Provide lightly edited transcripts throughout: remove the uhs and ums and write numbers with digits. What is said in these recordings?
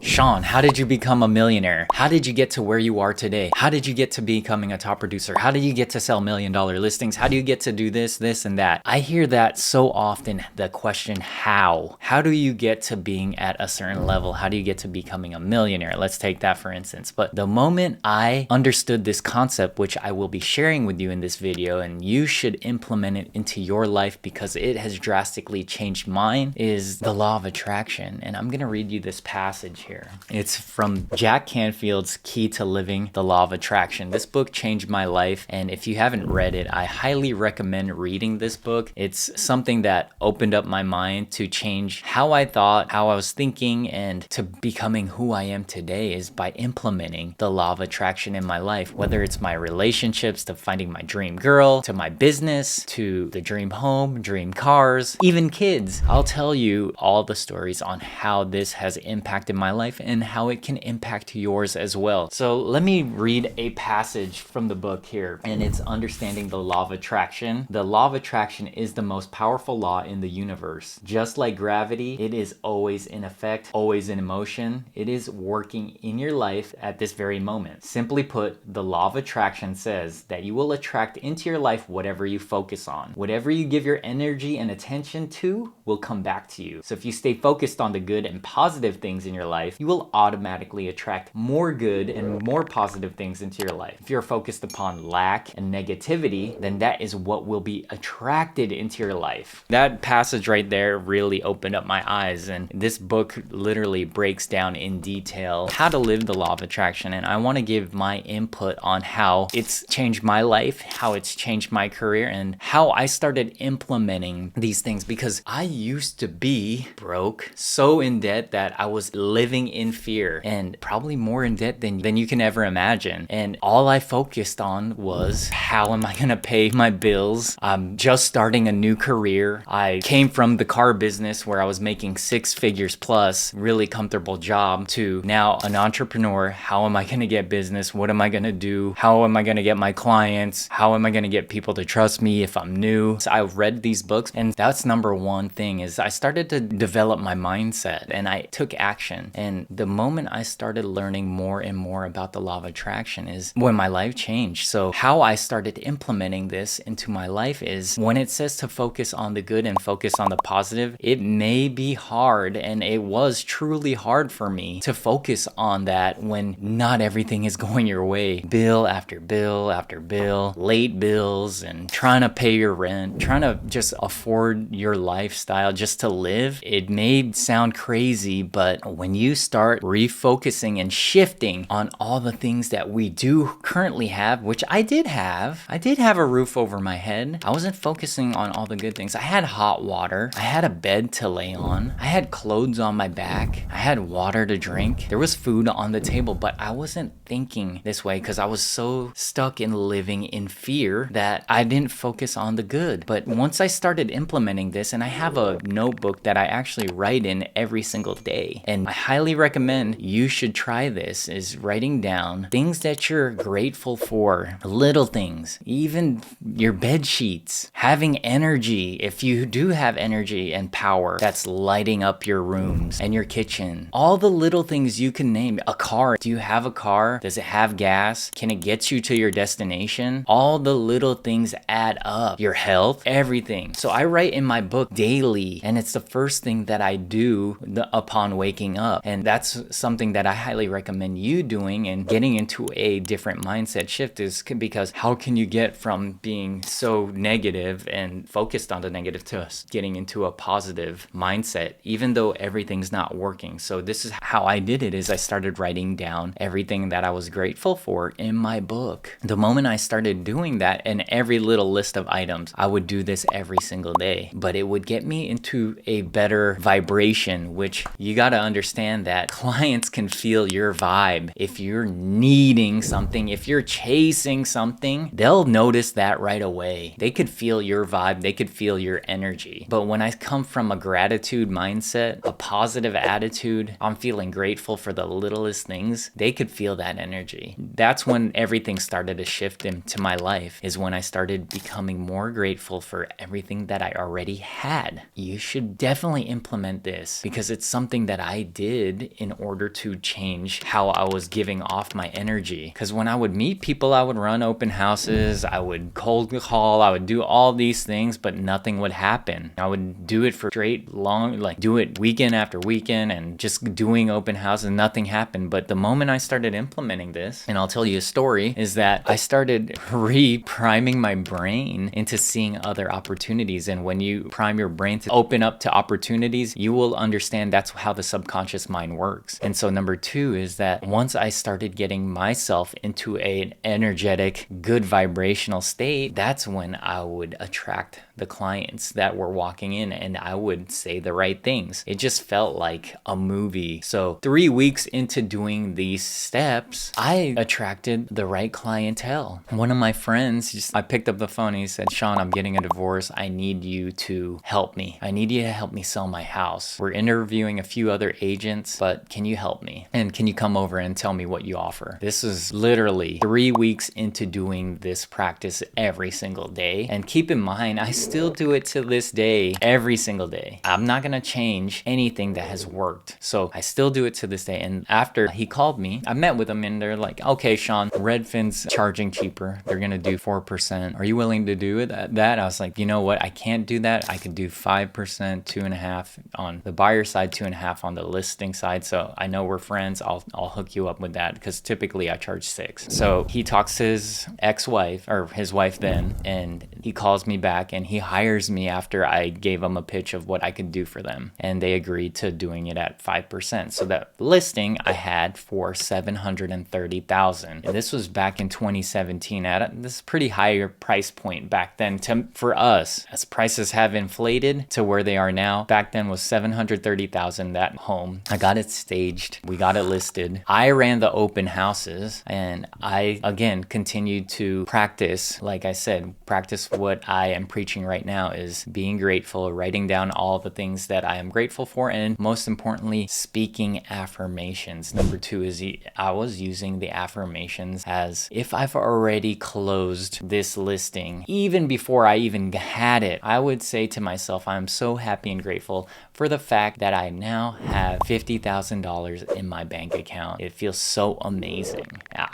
Sean, how did you become a millionaire? How did you get to where you are today? How did you get to becoming a top producer? How did you get to sell $1 million listings? How do you get to do this, this, and that? I hear that so often, the question, how? How do you get to being at a certain level? How do you get to becoming a millionaire? Let's take that for instance. But the moment I understood this concept, which I will be sharing with you in this video, and you should implement it into your life because it has drastically changed mine, is the law of attraction. And I'm going to read you this passage here. It's from Jack Canfield's Key to Living the Law of Attraction. This book changed my life, and if you haven't read it, I highly recommend reading this book. It's something that opened up my mind to change how I thought, how I was thinking, and to becoming who I am today is by implementing the law of attraction in my life, whether it's my relationships, to finding my dream girl, to my business, to the dream home, dream cars, even kids. I'll tell you all the stories on how this has impacted my life and how it can impact yours as well. So let me read a passage from the book here, and it's Understanding the Law of Attraction. The law of attraction is the most powerful law in the universe. Just like gravity, it is always in effect, always in motion. It is working in your life at this very moment. Simply put, the law of attraction says that you will attract into your life whatever you focus on. Whatever you give your energy and attention to will come back to you. So if you stay focused on the good and positive things in your life, you will automatically attract more good and more positive things into your life. If you're focused upon lack and negativity, then that is what will be attracted into your life. That passage right there really opened up my eyes, and this book literally breaks down in detail how to live the law of attraction, and I want to give my input on how it's changed my life, how it's changed my career, and how I started implementing these things, because I used to be broke, so in debt that I was living in fear, and probably more in debt than you can ever imagine. And all I focused on was, how am I gonna pay my bills? I'm just starting a new career. I came from the car business where I was making 6 figures plus, really comfortable job, to now an entrepreneur. How am I gonna get business? What am I gonna do? How am I gonna get my clients? How am I gonna get people to trust me if I'm new? So I read these books, and that's number one thing, is I started to develop my mindset, and I took action. And the moment I started learning more and more about the law of attraction is when my life changed. So how I started implementing this into my life is, when it says to focus on the good and focus on the positive, it may be hard, and it was truly hard for me to focus on that when not everything is going your way. Bill after bill after bill, late bills, and trying to pay your rent, trying to just afford your lifestyle just to live. It may sound crazy, but when you start refocusing and shifting on all the things that we do currently have, which I did have a roof over my head. I wasn't focusing on all the good things. I had hot water. I had a bed to lay on. I had clothes on my back. I had water to drink. There was food on the table, but I wasn't thinking this way because I was so stuck in living in fear that I didn't focus on the good. But once I started implementing this, and I have a notebook that I actually write in every single day, and I highly recommend you should try this, is writing down things that you're grateful for, little things, even your bed sheets, having energy. If you do have energy and power that's lighting up your rooms and your kitchen, all the little things you can name. A car. Do you have a car? Does it have gas? Can it get you to your destination? All the little things add up. Your health, everything. So I write in my book daily, and it's the first thing that I do upon waking up. And that's something that I highly recommend you doing, and getting into a different mindset shift, is because how can you get from being so negative and focused on the negative to getting into a positive mindset, even though everything's not working? So this is how I did it, is I started writing down everything that I was grateful for in my book. The moment I started doing that, and every little list of items, I would do this every single day, but it would get me into a better vibration, which you got to understand that clients can feel your vibe. If you're needing something, if you're chasing something, they'll notice that right away. They could feel your vibe, they could feel your energy. But when I come from a gratitude mindset, a positive attitude, I'm feeling grateful for the littlest things, they could feel that energy. That's when everything started to shift into my life, is when I started becoming more grateful for everything that I already had. You should definitely implement this, because it's something that I did did in order to change how I was giving off my energy. Because when I would meet people, I would run open houses, I would cold call, I would do all these things, but nothing would happen. I would do it for straight long, like do it weekend after weekend and just doing open houses, nothing happened. But the moment I started implementing this, and I'll tell you a story, is that I started re-priming my brain into seeing other opportunities. And when you prime your brain to open up to opportunities, you will understand that's how the subconscious mind works. And so number two is that once I started getting myself into an energetic, good vibrational state, that's when I would attract the clients that were walking in and I would say the right things. It just felt like a movie. So 3 weeks into doing these steps, I attracted the right clientele. One of my friends, I picked up the phone and he said, Sean, I'm getting a divorce. I need you to help me. I need you to help me sell my house. We're interviewing a few other agents, but can you help me? And can you come over and tell me what you offer? This is literally 3 weeks into doing this practice every single day. And keep in mind, I still do it to this day, every single day. I'm not gonna change anything that has worked. So I still do it to this day. And after he called me, I met with him and they're like, okay, Sean, Redfin's charging cheaper. They're gonna do 4%. Are you willing to do it at that? I was like, you know what? I can't do that. I could do 5%, 2.5 on the buyer side, 2.5 on the listing side. So I know we're friends. I'll hook you up with that because typically I charge 6. So he talks to his ex-wife or his wife then, and he calls me back and he hires me after I gave him a pitch of what I could do for them. And they agreed to doing it at 5%. So that listing I had for $730,000. And this was back in 2017 at this pretty higher price point back then for us. As prices have inflated to where they are now, back then was $730,000 that home. I got it staged. We got it listed. I ran the open houses and I again continued to practice. Like I said, practice what I am preaching right now is being grateful, writing down all the things that I am grateful for, and most importantly, speaking affirmations. Number 2 is I was using the affirmations as if I've already closed this listing, even before I even had it, I would say to myself, I'm so happy and grateful for the fact that I now have $50,000 in my bank account. It feels so amazing.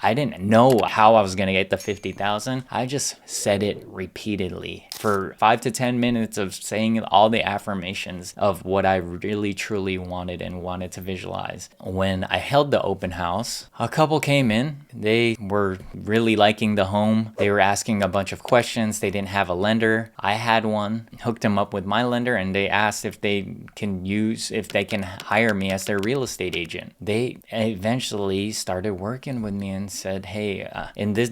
I didn't know how I was gonna get the $50,000. I just said it repeatedly for 5 to 10 minutes of saying all the affirmations of what I really truly wanted and wanted to visualize. When I held the open house, a couple came in. They were really liking the home. They were asking a bunch of questions. They didn't have a lender. I had one, hooked them up with my lender, and they asked if they can hire me as their real estate agent. They eventually started working with me and said, hey,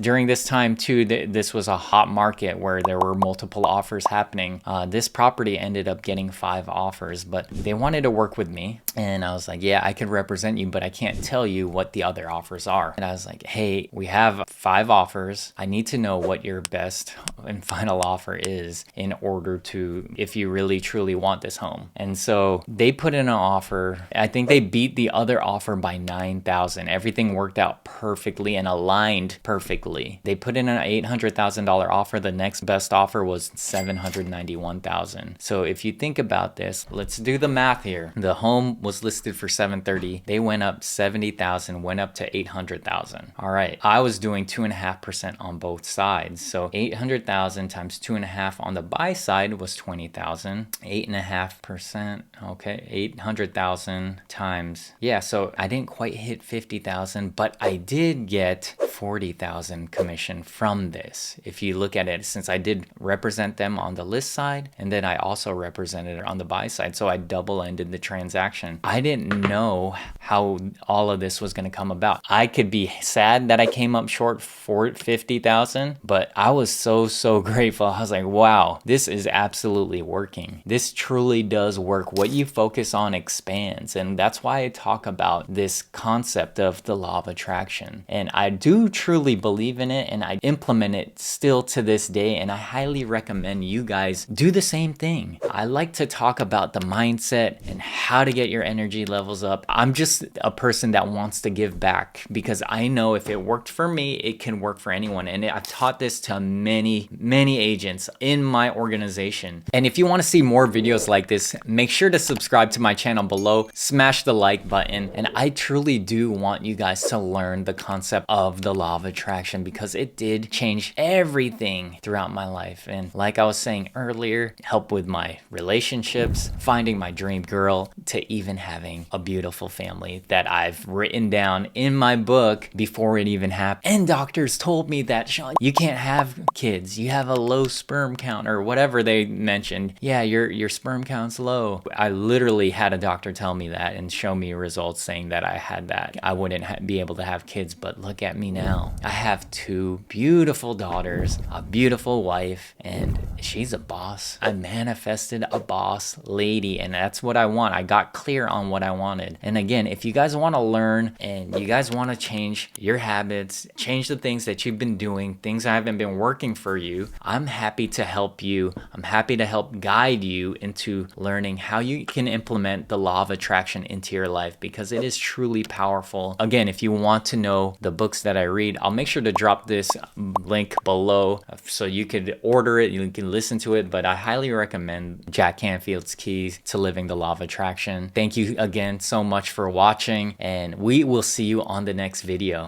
during this time too, this was a hot market where there were multiple offers happening. This property ended up getting 5 offers, but they wanted to work with me. And I was like, yeah, I could represent you, but I can't tell you what the other offers are. And I was like, hey, we have 5 offers. I need to know what your best and final offer is in order to, if you really truly want this home. And so they put in an offer. I think they beat the other offer by $9,000. Everything worked out perfectly and aligned perfectly. They put in an $800,000 offer. The next best offer was $791,000. So if you think about this, let's do the math here. The home was listed for $730,000. They went up $70,000, went up to $800,000. All right, I was doing 2.5% on both sides. So $800,000 times 2.5 on the buy side was $20,000. 8.5%. Okay, $800,000 times. Yeah, so I didn't quite hit $50,000, but I did get $40,000 commission from this. If you look at it, since I did represent them on the list side, and then I also represented it on the buy side, so I double-ended the transaction. I didn't know how all of this was going to come about. I could be sad that I came up short for $50,000, but I was so grateful. I was like, wow, this is absolutely working. This truly does work. What you focus on expands, and that's why I talk about this concept of the law of attraction. And I do do truly believe in it, and I implement it still to this day, and I highly recommend you guys do the same thing. I like to talk about the mindset and how to get your energy levels up. I'm just a person that wants to give back because I know if it worked for me, it can work for anyone. And I've taught this to many agents in my organization. And if you want to see more videos like this, make sure to subscribe to my channel below, smash the like button. And I truly do want you guys to learn the concept of the law of attraction because it did change everything throughout my life. And like I was saying earlier, help with my relationships, finding my dream girl, to even having a beautiful family that I've written down in my book before it even happened. And doctors told me that, Sean, you can't have kids. You have a low sperm count or whatever they mentioned. Yeah, your sperm count's low. I literally had a doctor tell me that and show me results saying that I had that. I wouldn't be able to have kids, but look at me now. I have 2 beautiful daughters, a beautiful wife, and she's a boss. I manifested a boss lady, and that's what I want. I got clear on what I wanted. And again, if you guys want to learn and you guys want to change your habits, change the things that you've been doing, things that haven't been working for you, I'm happy to help you. I'm happy to help guide you into learning how you can implement the law of attraction into your life because it is truly powerful. Again, if you want to know the books that I read, I'll make sure to drop this link below so you could order it, you can listen to it, but I highly recommend Jack Canfield's Keys to Living the Law of Attraction. Thank you again so much for watching, and we will see you on the next video.